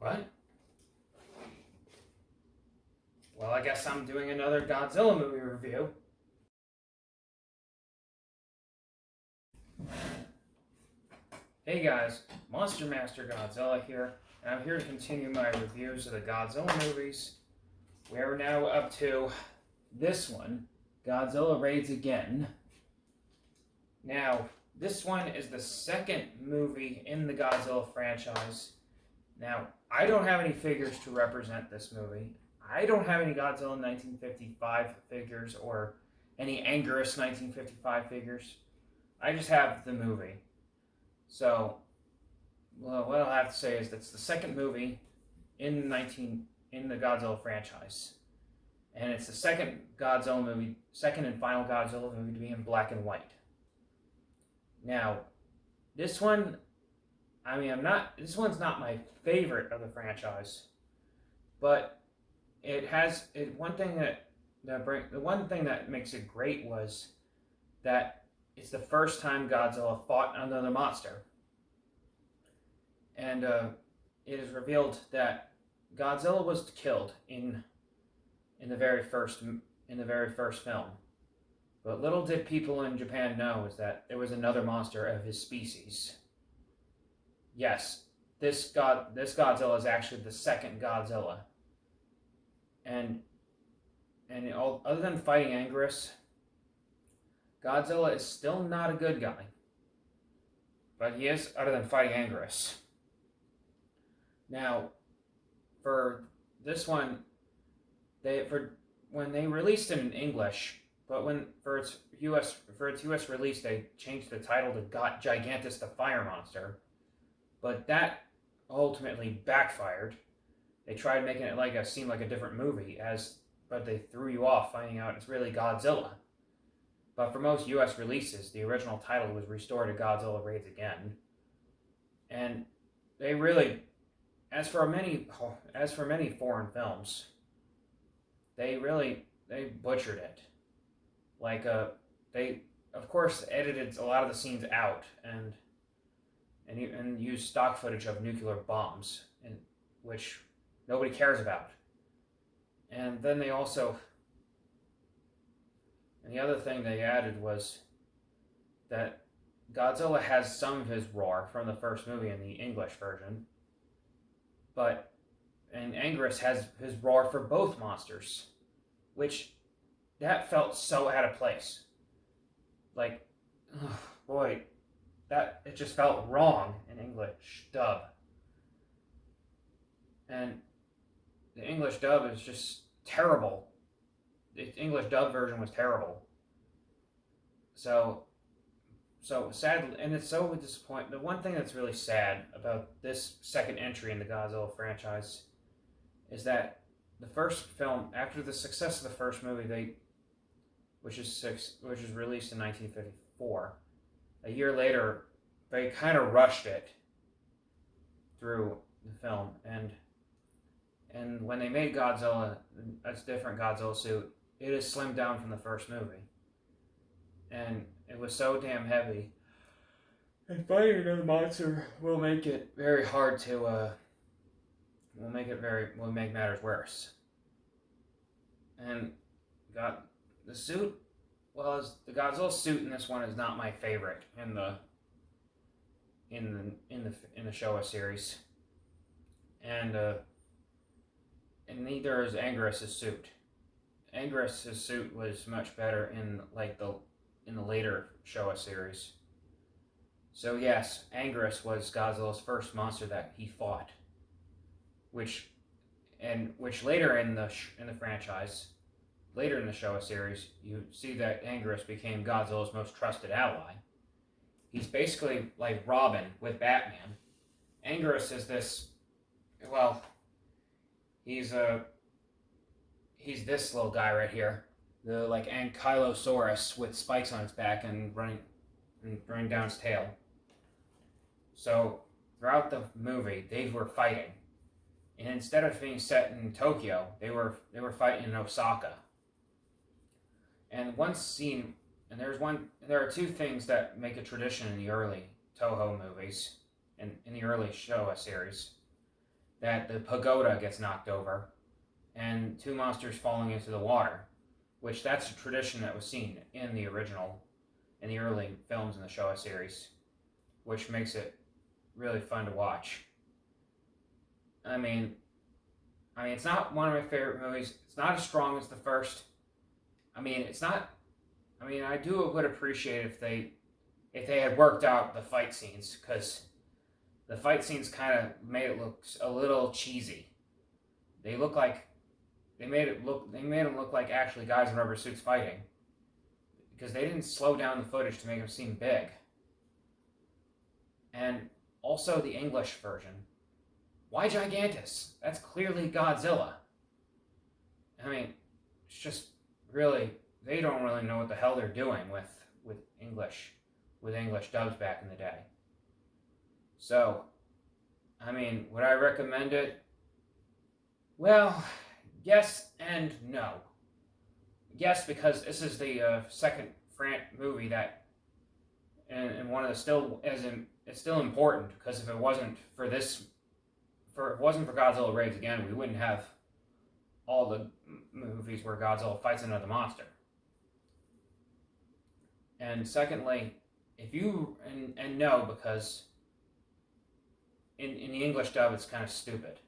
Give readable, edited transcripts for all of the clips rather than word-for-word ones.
What? Well, I guess I'm doing another Godzilla movie review. Hey guys, Monster Master Godzilla here, and I'm here to continue my reviews of the Godzilla movies. We are now up to this one, Godzilla Raids Again. Now, this one is the second movie in the Godzilla franchise. Now, I don't have any figures to represent this movie. I don't have any Godzilla 1955 figures or any Anguirus 1955 figures. I just have the movie. So, well, what I'll have to say is that's the second movie in the Godzilla franchise. And it's the second and final Godzilla movie to be in black and white. Now, this one, this one's not my favorite of the franchise, but the one thing that makes it great was that it's the first time Godzilla fought another monster. And it is revealed that Godzilla was killed in the very first film. But little did people in Japan know is that there was another monster of his species. Yes, this Godzilla is actually the second Godzilla. And other than fighting Anguirus, Godzilla is still not a good guy. But he is, other than fighting Anguirus. Now, for this one, when they released it in English, but for its US release, they changed the title to Gigantus the Fire Monster. But that ultimately backfired. They tried making it seem like a different movie, but they threw you off finding out it's really Godzilla. But for most US releases, the original title was restored to Godzilla Raids Again. And they really, as for many foreign films, they butchered it. They of course edited a lot of the scenes out and used stock footage of nuclear bombs, which nobody cares about. And then the other thing they added was that Godzilla has some of his roar from the first movie in the English version, and Anguirus has his roar for both monsters, which that felt so out of place. It just felt wrong in English dub. And the English dub is just terrible. The English dub version was terrible. So sad, and it's so disappointing. The one thing that's really sad about this second entry in the Godzilla franchise is that the first film, after the success of the first movie, which is released in 1954, a year later, they kind of rushed it through the film, and when they made Godzilla, a different Godzilla suit, it is slimmed down from the first movie. And it was so damn heavy. And fighting another monster will make it very hard to, will make matters worse. And the suit, the Godzilla suit in this one is not my favorite in the Showa series. And neither is Anguirus' suit. Anguirus' suit was much better in the later Showa series. So yes, Anguirus was Godzilla's first monster that he fought, which later in the franchise, later in the Showa series, you see that Anguirus became Godzilla's most trusted ally. He's basically like Robin with Batman. Anguirus is this, he's this little guy right here, the Ankylosaurus with spikes on its back and running down its tail. So throughout the movie, they were fighting, and instead of being set in Tokyo, they were fighting in Osaka. And one scene, and there are two things that make a tradition in the early Toho movies, and in the early Showa series. that the pagoda gets knocked over and two monsters falling into the water, which that's a tradition that was seen in the early films in the Showa series, which makes it really fun to watch. I mean, it's not one of my favorite movies. It's not as strong as the first. It's not. I would appreciate if they had worked out the fight scenes, because the fight scenes kind of made it look a little cheesy. They made them look like actually guys in rubber suits fighting, because they didn't slow down the footage to make them seem big. And also the English version. Why Gigantus? That's clearly Godzilla. It's just really, they don't really know what the hell they're doing with English dubs back in the day. So, would I recommend it? Well, yes and no. Yes, because this is the second movie that, and one of the it's still important, because if it wasn't for Godzilla Raids Again, we wouldn't have all the movies where Godzilla fights another monster. And secondly, if you and no, because in the English dub it's kind of stupid,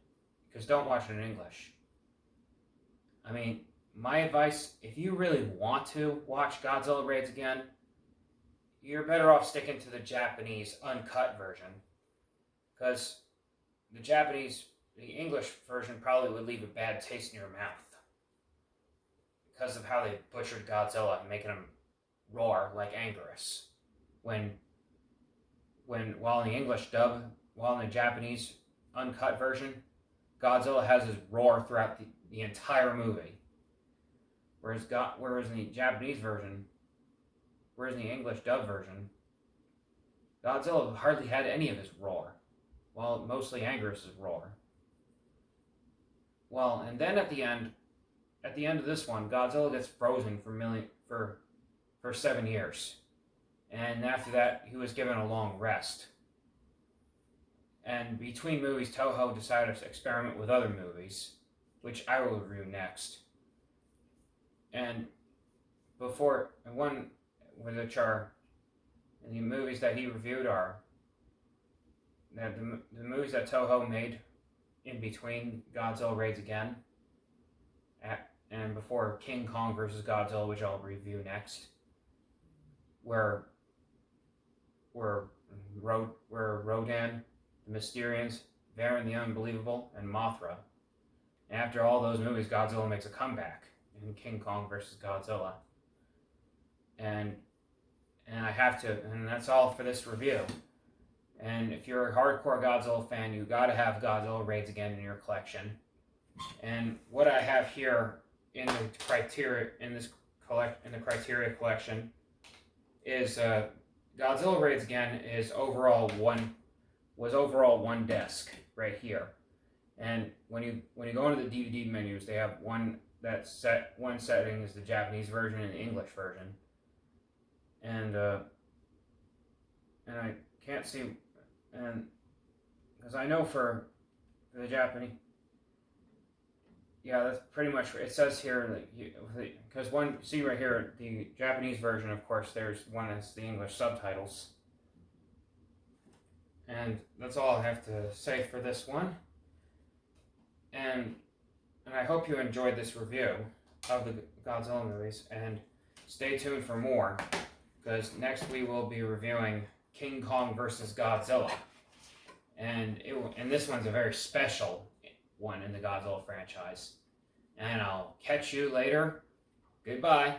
because don't watch it in English. My advice, if you really want to watch Godzilla Raids Again, you're better off sticking to the Japanese uncut version, because the English version probably would leave a bad taste in your mouth because of how they butchered Godzilla and making him roar like Anguirus. While in the Japanese uncut version, Godzilla has his roar throughout the entire movie. Whereas in the English dub version, Godzilla hardly had any of his roar, while mostly Anguirus' roar. Well, and then at the end of this one, Godzilla gets frozen for 7 years. And after that, he was given a long rest. And between movies, Toho decided to experiment with other movies, which I will review next. And the movies that he reviewed are the movies that Toho made in between Godzilla Raids Again and before King Kong vs. Godzilla, which I'll review next, where Rodan, the Mysterians, Varan the Unbelievable, and Mothra. And after all those movies, Godzilla makes a comeback in King Kong vs. Godzilla. And that's all for this review. And if you're a hardcore Godzilla fan, you gotta have Godzilla Raids Again in your collection. And what I have here in the criteria collection is Godzilla Raids Again was overall one disc right here. And when you go into the DVD menus, they have one setting is the Japanese version and the English version. And I can't see, and because I know for the Japanese, yeah, that's pretty much it says here. Because see right here, the Japanese version, of course, there's one that's the English subtitles. And that's all I have to say for this one. And I hope you enjoyed this review of the Godzilla movies, and stay tuned for more, because next we will be reviewing King Kong vs. Godzilla. And this one's a very special one in the Godzilla franchise. And I'll catch you later. Goodbye.